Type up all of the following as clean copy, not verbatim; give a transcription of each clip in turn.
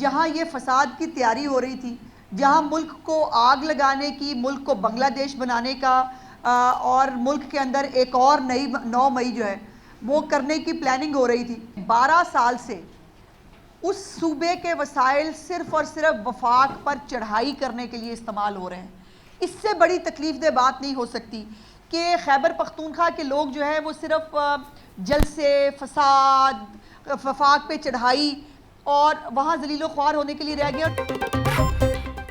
जहाँ ये फसाद की तैयारी हो रही थी, जहाँ मुल्क को आग लगाने की, मुल्क को बांग्लादेश बनाने का और मुल्क के अंदर एक और नई 9 मई जो है वो करने की प्लानिंग हो रही थी। 12 साल से उस सूबे के वसाइल सिर्फ और सिर्फ वफाक पर चढ़ाई करने के लिए इस्तेमाल हो रहे हैं। इससे बड़ी तकलीफ बात नहीं हो सकती कि खैबर पख्तूनख्वा के लोग जो है वो सिर्फ जलसे, फसाद, वफाक पे चढ़ाई और वहाँ जलीलो ख्वार होने के लिए रह गए।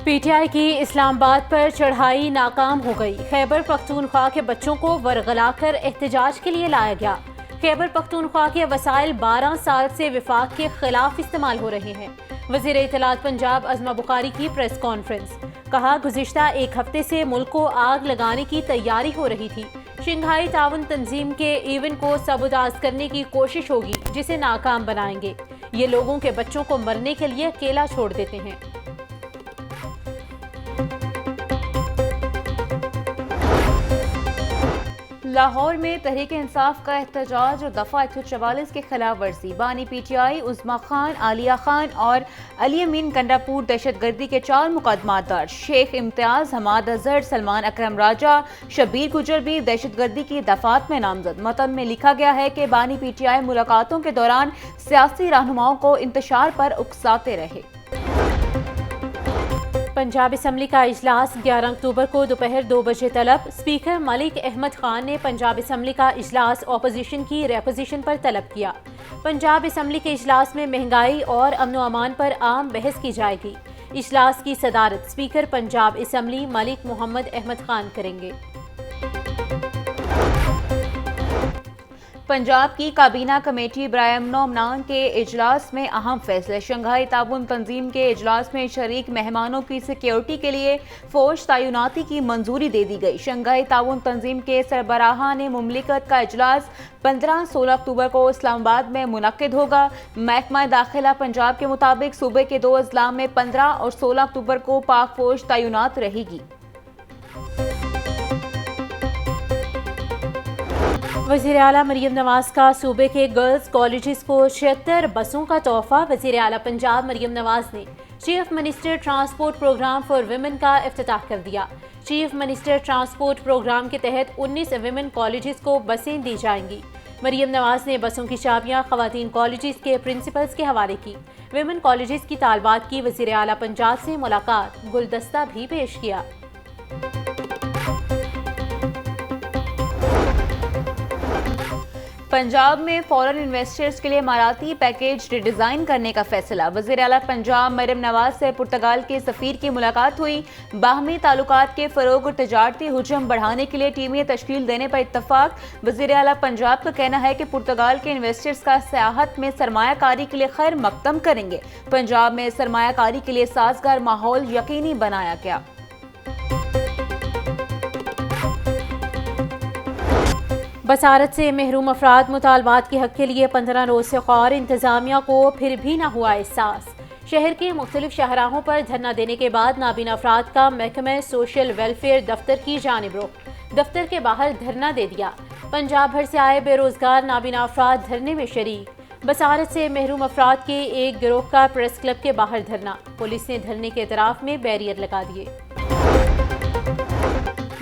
पीटीआई की इस्लामाबाद पर चढ़ाई नाकाम हो गई। खैबर पख्तूनख्वा के बच्चों को वरगलाकर एहतजाज के लिए लाया गया। खैबर पख्तूनख्वा के वसाइल 12 साल से विफाक के खिलाफ इस्तेमाल हो रहे हैं। वज़ीर इत्तलात पंजाब अज़मा बुखारी की प्रेस कॉन्फ्रेंस, कहा गुज़िश्ता एक हफ्ते से मुल्क को आग लगाने की तैयारी हो रही थी। शंघाई ताउन तंजीम के इवेंट को सबूताज करने की कोशिश होगी जिसे नाकाम बनाएंगे। ये लोगों के बच्चों को मरने के लिए अकेला छोड़ देते हैं। लाहौर में तहरीक इंसाफ का एहतजाज और दफा 144 के खिलाफ वर्जी। बानी पीटीआई उस्मा खान, आलिया खान और अली अमीन गंडापुर दहशतगर्दी के 4 मुकदमात दर्ज। शेख इम्तियाज, हमाद अजहर, सलमान अकरम राजा, शब्बीर गुजर भी दहशतगर्दी की दफात में नामजद। मतन में लिखा गया है कि बानी पीटीआई मुलाकातों के दौरान सियासी रहनुमाओं को इंतशार पर उकसाते रहे। पंजाब असम्बली का इजलास 11 अक्टूबर को दोपहर 2 बजे तलब। स्पीकर मलिक अहमद खान ने पंजाब असम्बली का इजलास ऑपोजिशन की रेपोजिशन पर तलब किया। पंजाब असम्बली के इजलास में महंगाई और अमन व अमान पर आम बहस की जाएगी। इजलास की सदारत स्पीकर पंजाब असम्बली मलिक मोहम्मद अहमद खान करेंगे। पंजाब की काबीना कमेटी बराए-अमन के इजलास में अहम फैसले। शंघाई ताउन तंजीम के इजलास में शरीक मेहमानों की सिक्योरिटी के लिए फौज तैनाती की मंजूरी दे दी गई। शंघाई ताउन तंजीम के सरबराहान ने मुमलिकत का इजलास 15-16 अक्टूबर को इस्लामाबाद में मुनक्किद होगा। महकमा दाखिला पंजाब के मुताबिक सूबे के 2 अजला में 15 और 16 अक्टूबर को पाक फौज तैनात रहेगी। वज़ीर आला मरियम नवाज का सूबे के गर्ल्स कॉलेजेस को 76 बसों का तोहफा। वज़ीर आला पंजाब मरियम नवाज ने chief minister transport programme for women का इफ्तिताह कर दिया। चीफ मिनिस्टर ट्रांसपोर्ट प्रोग्राम के तहत 19 विमेन कॉलेजेस को बसें दी जाएंगी। मरियम नवाज ने बसों की चाबियां खवातीन कॉलेजेस के प्रिंसिपल्स के हवाले की। विमेन कॉलेजेस की तालबात की वज़ीर आला पंजाब से मुलाकात, गुलदस्ता भी पेश किया। पंजाब में फॉरेन इन्वेस्टर्स के लिए इमाराती पैकेज रिडिज़ाइन करने का फैसला। वज़ीर आला पंजाब मरियम नवाज से पुर्तगाल के सफ़ीर की मुलाकात हुई। बाहमी ताल्लुकात के फ़रोग और तजारती हुजम बढ़ाने के लिए टीमें तश्कील देने पर इत्तफाक। वज़ीर आला पंजाब का कहना है कि पुर्तगाल के इन्वेस्टर्स का सियाहत में सरमायाकारी के लिए खैर मकदम करेंगे। पंजाब में सरमायाकारी के लिए साजगार माहौल यकीनी बनाया गया। बसारत से महरूम अफराद मुतालबात के हक के लिए 15 रोज से ख्वार। इंतजामिया को फिर भी न हुआ एहसास। शहर के मुख्तलिफ शाहराहों पर धरना देने के बाद नाबीना अफराद का महकमे सोशल वेलफेयर दफ्तर की जानिब रुख। दफ्तर के बाहर धरना दे दिया। पंजाब भर से आए बेरोजगार नाबीना अफराद धरने में शरीक। बसारत से महरूम अफराद के एक गिरोह का प्रेस क्लब के बाहर धरना। पुलिस ने धरने के एतराफ में बैरियर लगा दिए।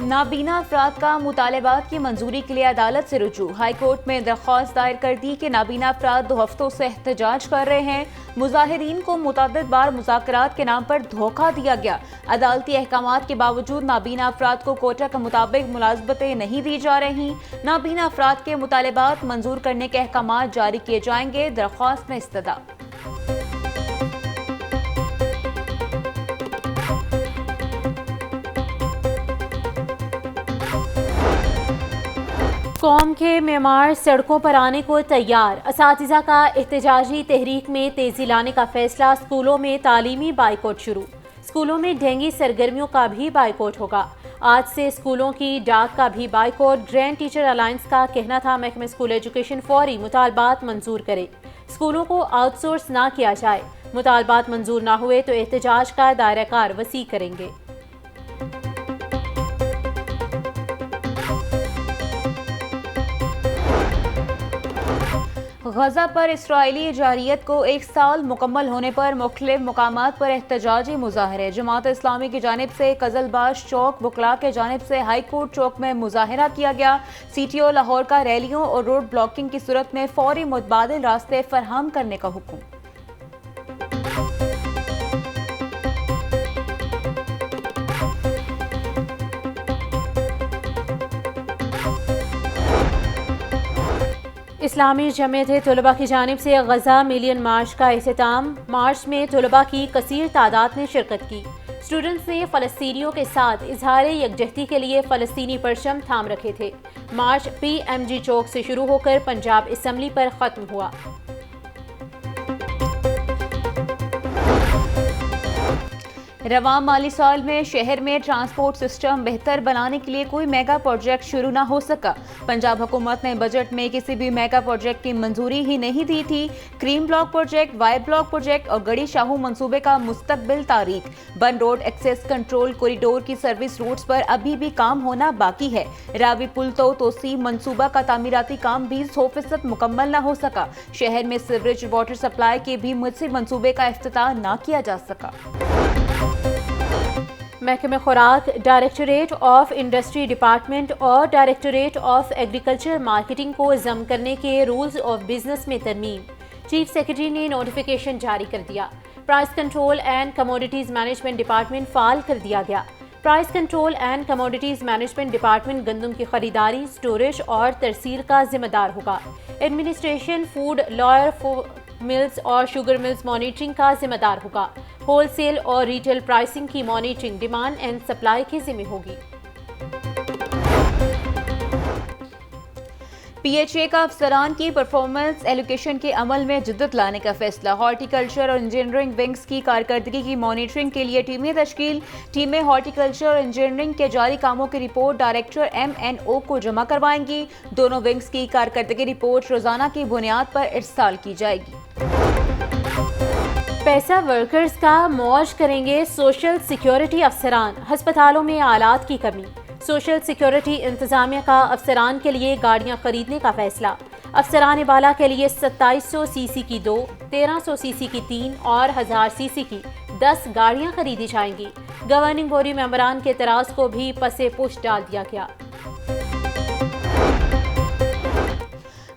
नाबीना अफराद का मुतालबात की मंजूरी के लिए अदालत से रुजू। हाई कोर्ट में दरख्वास्त दायर कर दी कि नाबीना अफराद 2 हफ्तों से एहतजाज कर रहे हैं। मुजाहिरीन को मुतअद्दिद बार मुज़ाकरात के नाम पर धोखा दिया गया। अदालती अहकामात के बावजूद नाबीना अफराद को कोटा के मुताबिक मुलाजमतें नहीं दी जा रही। नाबीना अफराद के मुतालबात मंजूर करने के अहकामात जारी किए जाएंगे। दरख्वास्त में इस्तदा। कौम के मेमार सड़कों पर आने को तैयार। असातिज़ा का एहतजाजी तहरीक में तेजी लाने का फैसला। स्कूलों में तालीमी बाइकॉट शुरू। स्कूलों में ढेंगी सरगर्मियों का भी बाइकॉट होगा। आज से स्कूलों की डाक का भी बाइकॉट। ग्रैंड टीचर अलायंस का कहना था महकमे स्कूल एजुकेशन फौरी मुतालबात मंजूर करे। स्कूलों को आउटसोर्स ना किया जाए। मुतालबात मंजूर ना हुए तो एहतजाज का दायरा कार वसी करेंगे। गजा पर इसराइली जारियत को 1 साल मुकम्मल होने पर मुख्तलिफ मकामात पर एहतजाजी मुजाहरे। जमात इस्लामी की जानिब से कजलबाज चौक, वकला के जानिब से हाई कोर्ट चौक में मुजाहरा किया गया। CTO लाहौर का रैलियों और रोड ब्लॉकिंग की सूरत में फौरी मुतबादिल रास्ते फराहम करने का हुक्म। इस्लामी जमीयत तलबा की जानिब से गजा मिलियन मार्च का अख्ताम। मार्च में तलबा की कसीर तादाद ने शिरकत की। स्टूडेंट्स ने फ़लस्तीनियों के साथ इजहार यकजहती के लिए फ़लस्तीनी परचम थाम रखे थे। मार्च PMG चौक से शुरू होकर पंजाब असम्बली पर ख़त्म हुआ। रवां माली साल में शहर में ट्रांसपोर्ट सिस्टम बेहतर बनाने के लिए कोई मेगा प्रोजेक्ट शुरू ना हो सका। पंजाब हुकूमत ने बजट में किसी भी मेगा प्रोजेक्ट की मंजूरी ही नहीं दी थी। Karim block project, Y block project और गड़ी शाहू मंसूबे का मुस्तकबिल तारीख। Bund road access control corridor की सर्विस रूट्स पर अभी भी काम होना बाकी है। रावी पुल तो तोसी मंसूबा का तामीराती काम भी 100% मुकम्मल ना हो सका। शहर में सीवरेज वाटर सप्लाई के भी मुयस्सर मंसूबे का इफ्तिताह ना किया जा सका। महकमे खुराक, डायरेक्टरेट ऑफ इंडस्ट्री डिपार्टमेंट और डायरेक्टरेट ऑफ एग्रीकल्चर मार्केटिंग को जम करने के रूल्स ऑफ बिजनेस में तरमीम। चीफ सेक्रेटरी ने नोटिफिकेशन जारी कर दिया। Price control and commodities management department फाल कर दिया गया। Price control and commodities management department गंदम की खरीदारी, स्टोरेज और तरसील का जिम्मेदार होगा। एडमिनिस्ट्रेशन फूड लॉयर मिल्स और शुगर मिल्स मॉनिटरिंग का जिम्मेदार होगा। होलसेल और रिटेल प्राइसिंग की मॉनिटरिंग डिमांड एंड सप्लाई की जिम्मे होगी। PHA का अफसरान की परफॉर्मेंस एलोकेशन के अमल में जिद्दत लाने का फैसला। हॉर्टिकल्चर और इंजीनियरिंग विंग्स की कारकर्दगी की मॉनिटरिंग के लिए टीमें तश्कील। टीमें हॉर्टिकल्चर और इंजीनियरिंग के जारी कामों की रिपोर्ट डायरेक्टर MNO को जमा करवाएंगी। दोनों विंग्स की कारकर्दगी रिपोर्ट रोजाना की बुनियाद पर इरसाल की जाएगी। पैसा वर्कर्स का मौज करेंगे सोशल सिक्योरिटी अफसरान। अस्पतालों में आलात की कमी। सोशल सिक्योरिटी इंतजामिया का अफसरान के लिए गाड़ियां खरीदने का फैसला। अफसरान बाला के लिए 2700 सीसी की 2, 1300 सीसी की 3 और 1000 सीसी की 10 गाड़ियां खरीदी जाएंगी। गवर्निंग बॉडी मेंबरान के एतराज को भी पसे पुश डाल दिया गया।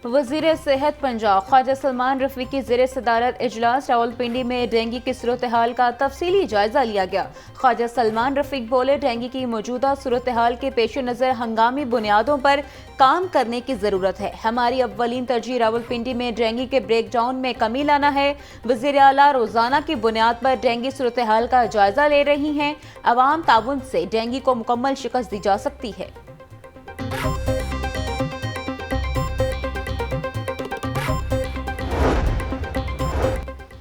वज़ीर सेहत पंजाब ख्वाजा सलमान रफ़ी की ज़ेर सदारत इजलास रावलपिंडी में डेंगू की सूरत हाल का तफसीली जायजा लिया गया। ख्वाजा सलमान रफ़ी बोले, डेंगू की मौजूदा सूरत हाल के पेश नज़र हंगामी बुनियादों पर काम करने की ज़रूरत है। हमारी अव्वलीन तरजीह रावलपिंडी में डेंगू के ब्रेक डाउन में कमी लाना है। वज़ीर आला रोज़ाना की बुनियाद पर डेंगू सूरत हाल का जायजा ले रही हैं। अवाम ताउन से डेंगू को मुकम्मल शिकस्त दी जा सकती है।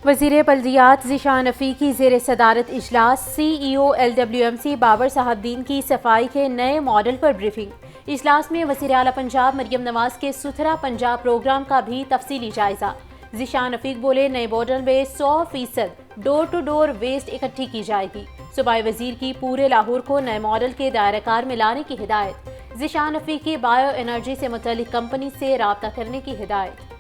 वज़ीर बल्दियात ज़िशान रफ़ी की ज़ेर सदारत इजलास। CEO LWMC बाबर साहबदीन की सफाई के नए मॉडल पर ब्रीफिंग। इजलास में वज़ीर आला पंजाब मरियम नवाज के सुथरा पंजाब प्रोग्राम का भी तफसीली जायजा। ज़िशान रफ़ी बोले, नए मॉडल में 100% डोर टू डोर वेस्ट इकट्ठी की जाएगी। सूबाई वज़ीर की पूरे लाहौर को नए मॉडल के दायराकार में लाने की हिदायत। ज़िशान रफ़ी की बायो एनर्जी से मुतल्लिक कंपनी से राब्ता करने की हिदायत।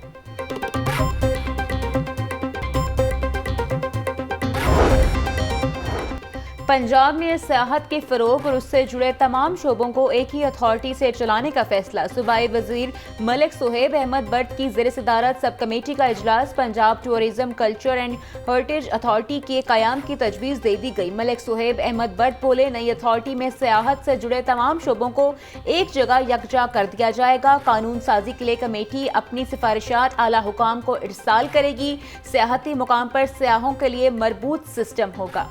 पंजाब में सियाहत के फ़रोग और उससे जुड़े तमाम शोबों को एक ही अथॉरिटी से चलाने का फैसला। सूबाई वज़ीर मलिक सुहेब अहमद भट्ट की ज़ेर सदारत सब कमेटी का इजलास। Punjab tourism culture and heritage authority के क़याम की तजवीज़ दे दी गई। मलिक सुहेब अहमद भट्ट बोले, नई अथॉरिटी में सियाहत से जुड़े तमाम शोबों को एक जगह यकजा कर दिया जाएगा। कानून साजी के लिए कमेटी अपनी सिफारिशात आला हुकाम को इरसाल करेगी। सियाहती मुकाम पर सियाहों के लिए मरबूत सिस्टम होगा।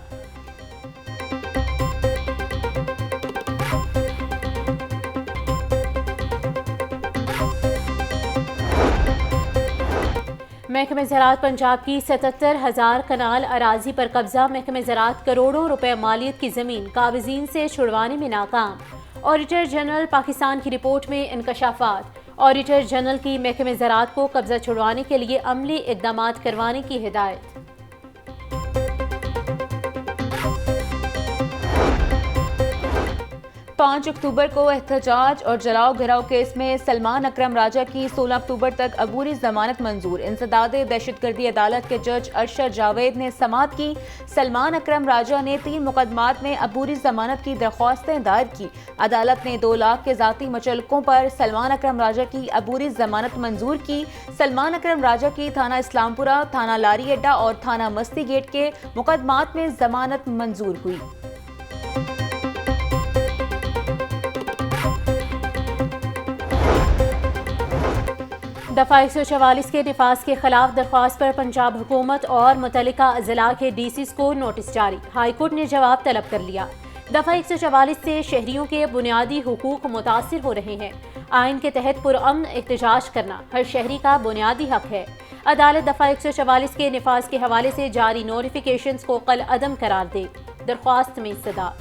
महकमे ज़राअत पंजाब की 77,000 कनाल अराजी पर कब्जा। महकमे ज़राअत करोड़ों रुपए मालियत की ज़मीन काबिज़ीन से छुड़वाने में नाकाम। ऑडिटर जनरल पाकिस्तान की रिपोर्ट में इंकशाफात। ऑडिटर जनरल की महकमे ज़राअत को कब्जा छुड़वाने के लिए अमली इक़दामात करवाने की हिदायत। 5 अक्टूबर को एहतजाज और जलाओ घिराव केस में सलमान अकरम राजा की 16 अक्टूबर तक अबूरी जमानत मंजूर। इंसदाद दहशतगर्दी अदालत के जज अरशद जावेद ने समाअत की। सलमान अकरम राजा ने 3 मुकदमात में अबूरी जमानत की दरख्वास्तें दायर की। अदालत ने 2 लाख के जाती मुचल्लकों पर सलमान अकरम राजा की अबूरी जमानत मंजूर की। सलमान अकरम राजा की थाना इस्लामपुरा, थाना लारी अड्डा और थाना मस्ती गेट के मुकदमात में जमानत मंजूर हुई। दफा 144 के निफाज के खिलाफ दरख्वास्त पर पंजाब हुकूमत और मुतल्लिका अजला के डीसीज को नोटिस जारी। हाईकोर्ट ने जवाब तलब कर लिया। दफा 144 से शहरियों के बुनियादी हुकूक मुतासिर हो रहे हैं। आइन के तहत पुरअमन एहतजाज करना हर शहरी का बुनियादी हक है। अदालत दफा 144 के निफाज के हवाले से जारी नोटिफिकेशंस को कल अदम करार दे। दरख्वास्त में सदा।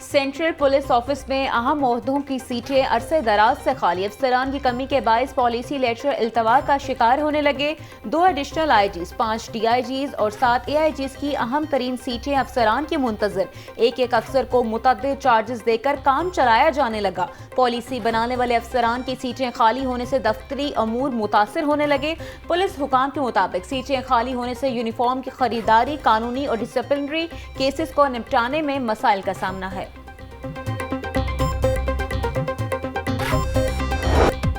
सेंट्रल पुलिस ऑफिस में अहम ओहदों की सीटें अरसे दराज से खाली। अफसरान की कमी के बायस पॉलिसी लेटर इल्तवा का शिकार होने लगे। 2 एडिशनल आईजीज, 5 डीआईजीज और 7 एआईजीज की अहम तरीन सीटें अफसरान की मुंतजर। एक अफसर को मुतअद्दिद चार्जेस देकर काम चलाया जाने लगा। पॉलिसी बनाने वाले अफसरान की सीटें खाली होने से दफ्तरी अमूर मुतासिर होने लगे। पुलिस हुकाम के मुताबिक सीटें खाली होने से यूनिफॉर्म की खरीदारी, कानूनी और डिसिप्लिनरी केसेस को निपटाने में मसाइल का सामना है।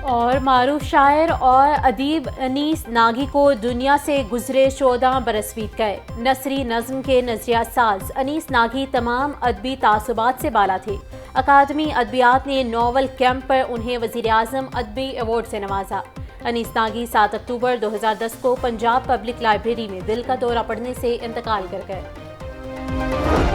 और मारूफ शायर और अदीब अनीस नागी को दुनिया से गुजरे 14 बरस बीत गए। नसरी नज़्म के नज़रिया साज अनीस नागी तमाम अदबी तासुबात से बाला थे। अकादमी अदबियात ने नॉवल कैंप पर उन्हें वज़ीर आज़म अदबी अवार्ड से नवाजा। अनीस नागी 7 अक्टूबर 2010 को पंजाब पब्लिक लाइब्रेरी में दिल का दौरा पड़ने से इंतकाल कर गए।